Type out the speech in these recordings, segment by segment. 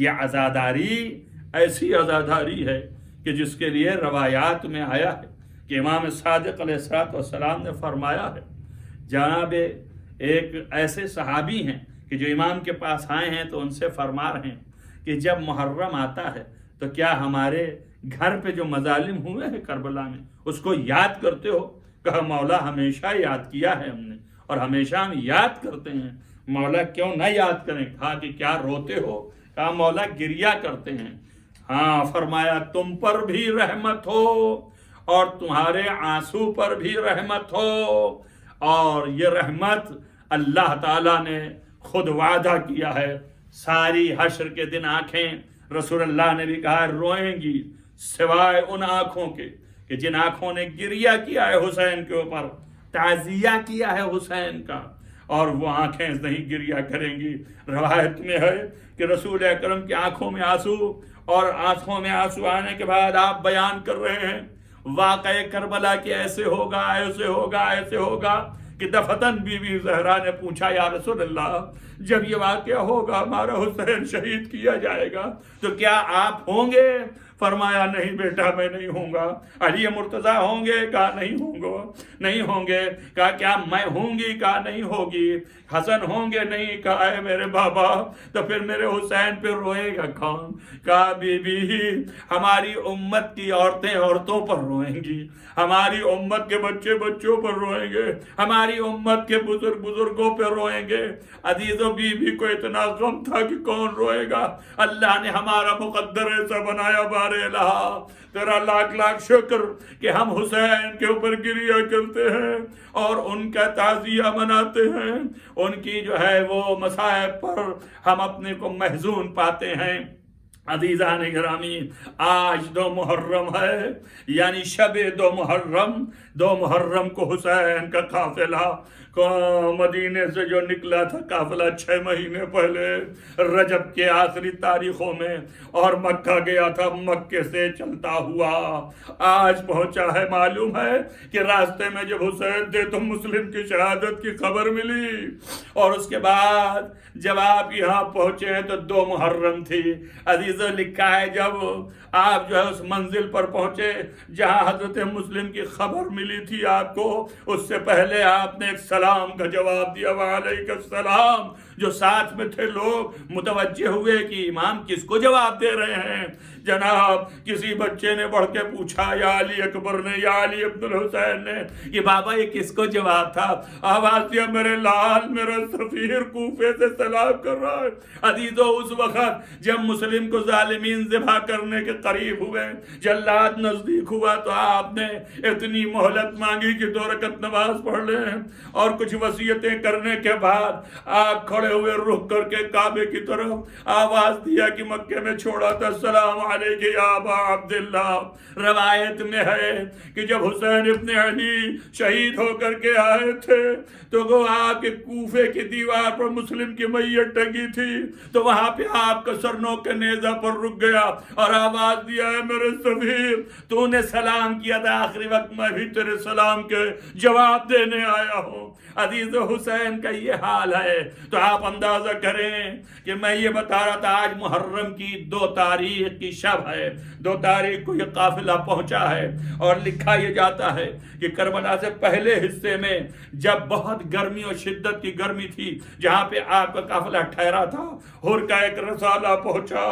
یہ عزاداری ایسی عزاداری ہے کہ جس کے لیے روایات میں آیا ہے کہ امام صادق علیہ السلام نے فرمایا ہے. جناب ایک ایسے صحابی ہیں کہ جو امام کے پاس آئے ہیں تو ان سے فرما رہے ہیں کہ جب محرم آتا ہے تو کیا ہمارے گھر پہ جو مظالم ہوئے ہیں کربلا میں اس کو یاد کرتے ہو؟ کہا مولا ہمیشہ یاد کیا ہے ہم نے اور ہمیشہ ہم یاد کرتے ہیں. مولا کیوں نہ یاد کریں؟ کہا کہ کیا روتے ہو؟ کہا مولا گریا کرتے ہیں. ہاں فرمایا تم پر بھی رحمت ہو اور تمہارے آنسو پر بھی رحمت ہو، اور یہ رحمت اللہ تعالیٰ نے خود وعدہ کیا ہے. ساری حشر کے دن آنکھیں رسول اللہ نے بھی کہا روئیں گی سوائے ان آنکھوں کے کہ جن آنکھوں نے گریہ کیا ہے حسین کے اوپر، تعزیہ کیا ہے حسین کا، اور وہ آنکھیں نہیں گریہ کریں گی. روایت میں ہے کہ رسول اکرم کی آنکھوں میں آنسو، اور آنکھوں میں آنسو آنے کے بعد آپ بیان کر رہے ہیں واقعہ کربلا کہ ایسے ہوگا ایسے ہوگا ایسے ہوگا، کہ دفتن بی بی زہرا نے پوچھا یا رسول اللہ جب یہ واقعہ ہوگا ہمارا حسین شہید کیا جائے گا تو کیا آپ ہوں گے؟ فرمایا نہیں بیٹا میں نہیں ہوں گا. علی مرتضیٰ ہوں گے؟ کہا نہیں ہوں گے. نہیں ہوں گے. کہا کیا میں ہوں گی؟ کہا نہیں ہوگی. حسن ہوں گے؟ نہیں. کہا اے میرے بابا تو پھر میرے حسین پہ روئے گا کون؟ کہا بی بی ہماری امت کی عورتیں عورتوں پر روئیں گی، ہماری امت کے بچے بچوں پر روئیں گے، ہماری امت کے بزرگ بزرگوں پہ روئیں گے. عزیزو بی بی کو اتنا غم تھا کہ کون روئے گا. اللہ نے ہمارا مقدر ایسا بنایا بارے الہا تیرا لاکھ لاکھ شکر کہ ہم حسین کے اوپر گریہ کرتے ہیں اور ان کا تعزیہ مناتے ہیں. ان کی جو ہے وہ مصائب پر ہم اپنے کو محزون پاتے ہیں. عزیزان گرامی آج 2 محرم ہے، یعنی شب 2 محرم. 2 محرم کو حسین کا قافلہ مدینے سے جو نکلا تھا قافلہ 6 مہینے پہلے رجب کے آخری تاریخوں میں، اور مکہ گیا تھا، مکے سے چلتا ہوا آج پہنچا ہے. معلوم ہے کہ راستے میں جب حسین تھے تو مسلم کی شہادت کی خبر ملی، اور اس کے بعد جب آپ یہاں پہنچے ہیں تو 2 محرم تھی. عزیزو لکھا ہے جب آپ جو ہے اس منزل پر پہنچے جہاں حضرت مسلم کی خبر ملی تھی آپ کو، اس سے پہلے آپ نے ایک سلام کا جواب دیا وعلیکم السلام. جو ساتھ میں تھے لوگ متوجہ ہوئے کہ امام کس کو جواب دے رہے ہیں. جناب کسی بچے نے بڑھ کے پوچھا یا علی اکبر نے یا علی عبد الحسین نے کہ بابا یہ کس کو جواب تھا؟ آواز دیا میرے لال میرا سفیر کوفے سے سلام کر رہا ہے. عزیزو اس وقت جب مسلم کو ظالمین ذبح کرنے کے قریب ہوئے، جلاد نزدیک ہوا، تو آپ نے اتنی مہلت مانگی کہ 2 رکعت نماز پڑھ لیں، اور کچھ وصیتیں کرنے کے بعد آپ کھڑے ہوئے رخ کر کے کعبے کی طرف آواز دیا کہ مکے میں چھوڑا تھا السلام علیکم یا ابا عبداللہ. روایت میں ہے کہ جب حسین ابن علی شہید ہو کر کے آئے تھے تو وہ آپ کے کوفے کی دیوار پر مسلم کی میت ٹنگی تھی، تو وہاں پہ آپ کا سر نوک کے نیزہ پر رک گیا اور آواز دیا ہے میرے سفیر تو نے سلام کیا تھا آخری وقت میں بھی تیرے سلام کے جواب دینے آیا ہوں. عزیز حسین کا یہ حال ہے. تو آپ اندازہ کریں کہ میں یہ بتا رہا تھا آج محرم کی 2 تاریخ کی شب ہے. 2 تاریخ کو یہ قافلہ پہنچا ہے، اور لکھا یہ جاتا ہے کہ کربلا سے پہلے حصے میں جب بہت گرمی اور شدت کی گرمی تھی، جہاں پہ آپ کا قافلہ ٹھہرا تھا، حر کا ایک رسالہ پہنچا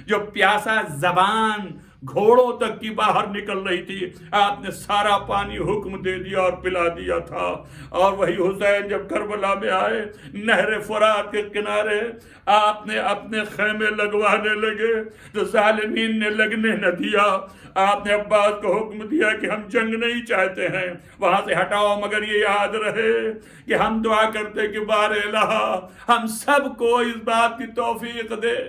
جو پیاسا زبان گھوڑوں تک کی باہر نکل رہی تھی، آپ نے سارا پانی حکم دے دیا اور پلا دیا تھا. اور وہی حسین جب کربلا میں آئے نہر فرات کے کنارے آپ نے اپنے خیمے لگوانے لگے تو ظالمین نے لگنے نہ دیا. آپ نے عباس کو حکم دیا کہ ہم جنگ نہیں چاہتے ہیں، وہاں سے ہٹاؤ، مگر یہ یاد رہے کہ ہم دعا کرتے کہ بار الہ ہم سب کو اس بات کی توفیق دے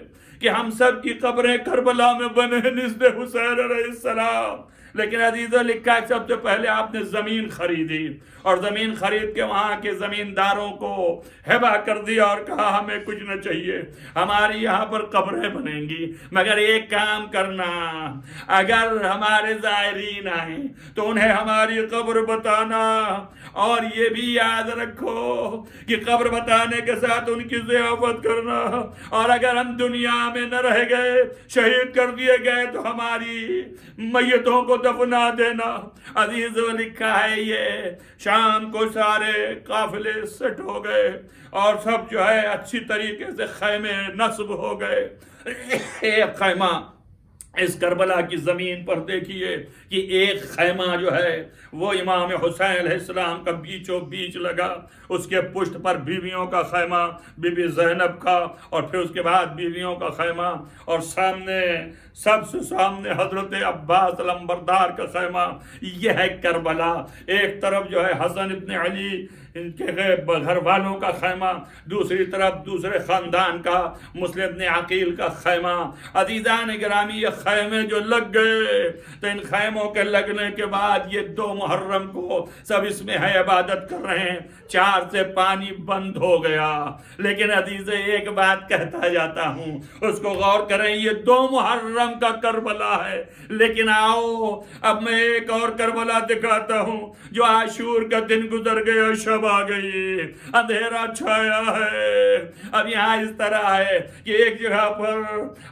کہ ہم سب کی قبریں کربلا میں بنے نزد حسین علیہ السلام. لیکن عزیزو لکھا ہے سب سے پہلے آپ نے زمین خریدی اور زمین خرید کے وہاں کے زمینداروں کو ہبہ کر دیا اور کہا ہمیں کچھ نہ چاہیے، ہماری یہاں پر قبریں بنیں گی مگر ایک کام کرنا، اگر ہمارے زائرین آئیں تو انہیں ہماری قبر بتانا، اور یہ بھی یاد رکھو کہ قبر بتانے کے ساتھ ان کی ضیافت کرنا، اور اگر ہم دنیا میں نہ رہ گئے، شہید کر دیے گئے تو ہماری میتوں کو دفنا دینا۔ عزیزو لکھا ہے یہ شام کو سارے قافلے سٹ ہو گئے اور سب جو ہے اچھی طریقے سے خیمے نصب ہو گئے۔ ایک خیمہ اس کربلا کی زمین پر دیکھیے کہ ایک خیمہ جو ہے وہ امام حسین علیہ السلام کا بیچوں بیچ لگا، اس کے پشت پر بیویوں کا خیمہ، بی بی زینب کا، اور پھر اس کے بعد بیویوں کا خیمہ، اور سامنے سب سے سامنے حضرت عباس لمبردار کا خیمہ۔ یہ ہے کربلا۔ ایک طرف جو ہے حسن ابن علی ان کے گھر والوں کا خیمہ، دوسری طرف دوسرے خاندان کا مسلم ابن عقیل کا خیمہ۔ عزیزان گرامی، یہ خیمے جو لگ گئے تو ان خیموں کے لگنے کے بعد یہ 2 محرم کو سب اس میں ہے عبادت کر رہے ہیں، 4 سے پانی بند ہو گیا۔ لیکن عزیزے ایک بات کہتا جاتا ہوں، اس کو غور کریں، یہ 2 محرم کا کربلا ہے، لیکن آؤ اب میں ایک اور کربلا دکھاتا ہوں جو عاشور کا دن گزر گیا، شب آ گئی، اندھیرا چھایا ہے۔ اب یہاں اس طرح ہے کہ ایک جگہ پر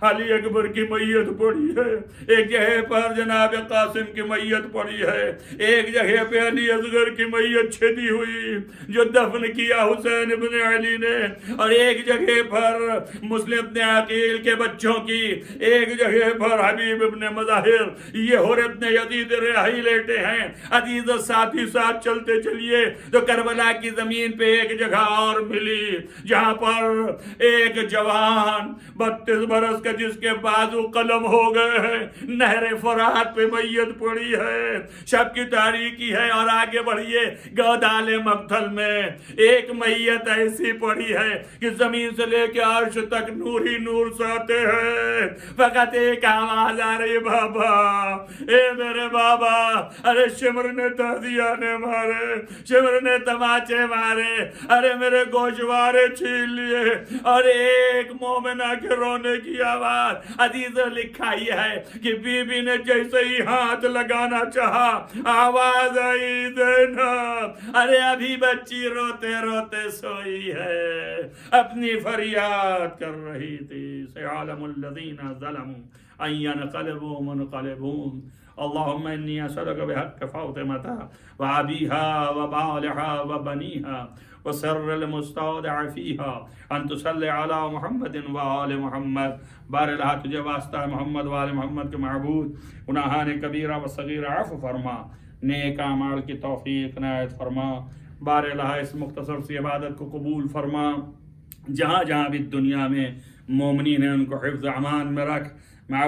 علی اکبر کی میت پڑی ہے، ایک جگہ پر جناب قاسم کی میت پڑی ہے، ایک جگہ پہ علی اصغر کی میت چھدی ہوئی جو دفن کیا حسین ابن علی نے، اور ایک جگہ پر مسلم ابن عقیل کے بچوں کی، ایک جگہ پر حبیب ابن مظاہر، یہ حر ابن یزید رہائی لیٹے ہیں۔ عزیز ساتھ ہی ساتھ چلتے چلیے تو کربلا کی زمین پہ ایک جگہ اور ملی جہاں پر ایک جوان 32 برس کا جس کے بازو قلم ہو گئے ہیں، نہر فرات پہ میت پڑی ہے، شب کی تاریکی ہے، اور آگے بڑھیے گودال مقتل میں ایک میت ایسی پڑی ہے کہ زمین سے لے کے عرش تک نور ہی نور ساتے ہیں، فقط ایک آواز آ رہی، بابا، اے میرے بابا۔ ارے شمر نے تازیانے مارے، شمر نے تماچے مارے، ارے میرے گوشوارے چھین لیے، اور ایک مومنہ کے رونے کی آواز۔ عزیز لکھا یہ ہے کہ بی بی نے جیسے ہی ہاتھ لگانا چاہا، آواز آئی، زینب، ارے ابھی بچی روتے روتے سوئی ہے، اپنی فریاد کر رہی تھی۔ سيعلم الذين ظلموا أن ينقلبوا منقلبون اللهم إني أسألك بحق فاطمة وأبيها وبالها وبنيها وسر المستودع فيها أن تصلي على محمد وآل محمد۔ باراللہ تجھے واسطہ ہے محمد و آل محمد کے معبود، گناہان کبیرہ و صغیرہ عفو فرما، نیک اعمال کی توفیق عنایت فرما۔ باراللہ اس مختصر سی عبادت کو قبول فرما، جہاں جہاں بھی دنیا میں مومنین ہیں ان کو حفظ امان میں رکھ۔